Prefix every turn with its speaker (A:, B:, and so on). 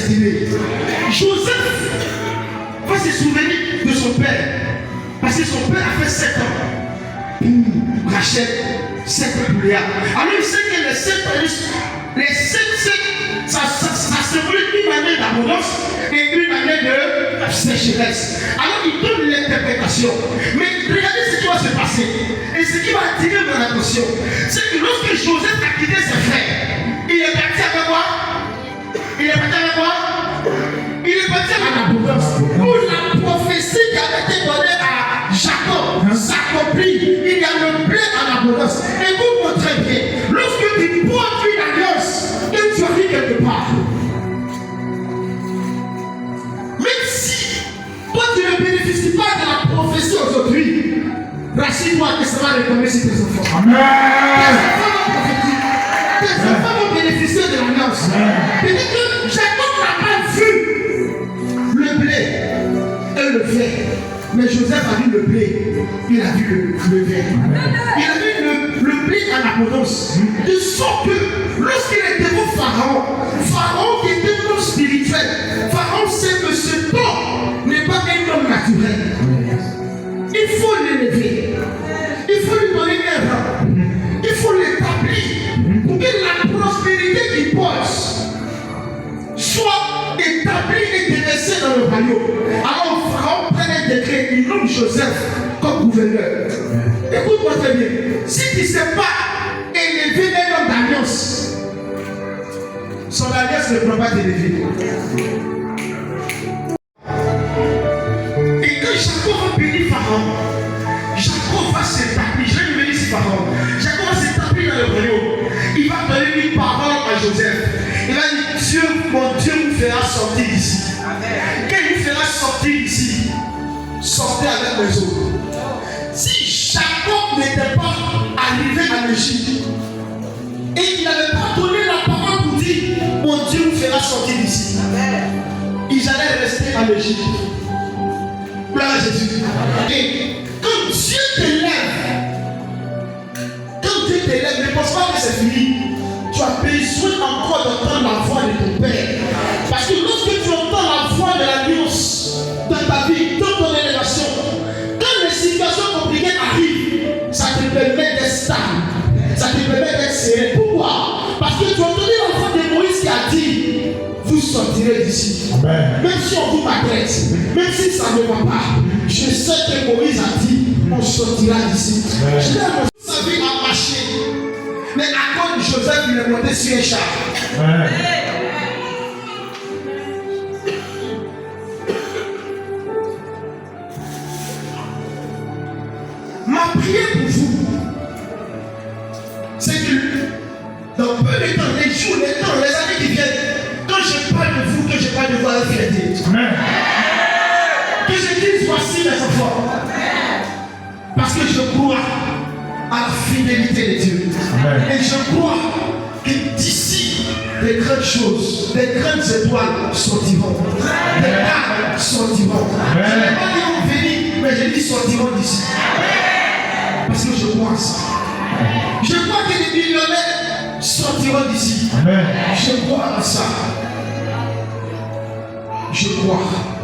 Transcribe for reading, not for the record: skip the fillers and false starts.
A: destinée. Joseph va se souvenir de son père. Parce que son père a fait 7 ans pour Rachel, 7 ans pour Léa. Alors il sait que les 7 ça symbolise une année d'abondance et une année de sécheresse. Alors il donne l'interprétation. Mais regardez ce qui va se passer. Et ce qui va attirer mon attention, c'est que lorsque Joseph a quitté ses frères, il est parti avec quoi? Il est parti avec quoi? Il est parti avec l'abondance. Où la prophétie qui avait été donnée à Jacob s'accomplit. Il y a le blé en abondance. Et vous montrez bien, lorsque tu portes une alliance, que tu arrives quelque part, même si toi tu ne bénéficies pas de la prophétie aujourd'hui, rassure-toi que ça va retomber sur tes enfants. Amen. Tes enfants vont bénéficier de l'alliance. Peut-être que Jacob n'a pas vu le blé et le verre. Mais Joseph a vu le blé, il a vu le verre. Il a vu le blé en abondance. De sorte que lorsqu'il était au Pharaon, Pharaon qui était un homme spirituel, Pharaon sait que ce homme n'est pas un homme naturel. Il faut l'élever. Il faut lui donner un rang. Il faut l'établir pour que la prospérité qu'il porte soit établie et déversée dans le royaume. Alors Pharaon prend un décret, il nomme Joseph comme gouverneur. Écoute-moi très bien. Si tu ne sais pas élever un homme d'alliance, son alliance ne pourra pas t'élever. Et quand Jacob va bénir Pharaon, Jacob va s'établir. Je vais lui bénir sur Pharaon. Jacob va s'établir dans le royaume. Il va donner une parole à Joseph. Il va dire, Dieu, mon Dieu vous fera sortir d'ici. Quand il vous fera sortir d'ici, sortez avec les autres. Si Jacob n'était pas arrivé en Égypte et qu'il n'avait pas donné la parole pour dire, mon Dieu vous fera sortir d'ici, ils allaient rester en Égypte. Gloire à Jésus. Et quand Dieu t'élève, ne pense pas que c'est fini. Tu as besoin encore d'entendre la voix de ton Père. Parce que lorsque tu entends la voix de l'alliance dans ta vie, dans ton élévation, quand les situations compliquées arrivent, ça te permet d'être stable, ça te permet d'être serein. Pourquoi? Parce que tu as entendu la voix de Moïse qui a dit, vous sortirez d'ici. Amen. Même si on vous maltraite, même si ça ne va pas, je sais que Moïse a dit, on sortira d'ici. Je l'ai sa vie a marché. Mais à cause de Joseph, il est monté sur un char. Ma prière pour vous, c'est que dans peu de temps, les jours, les temps, les années qui viennent, quand je parle de vous, que je parle de vous avec fierté. Que je dise voici mes enfants. Parce que je crois à la fidélité de Dieu. Amen. Et je crois que d'ici, des grandes choses, des grandes étoiles sortiront. Des gars sortiront. Je n'ai pas dit qu'on venir, mais je dis sortiront d'ici. Parce que je crois à ça. Je crois que des millionnaires sortiront d'ici. Je crois à ça. Je crois.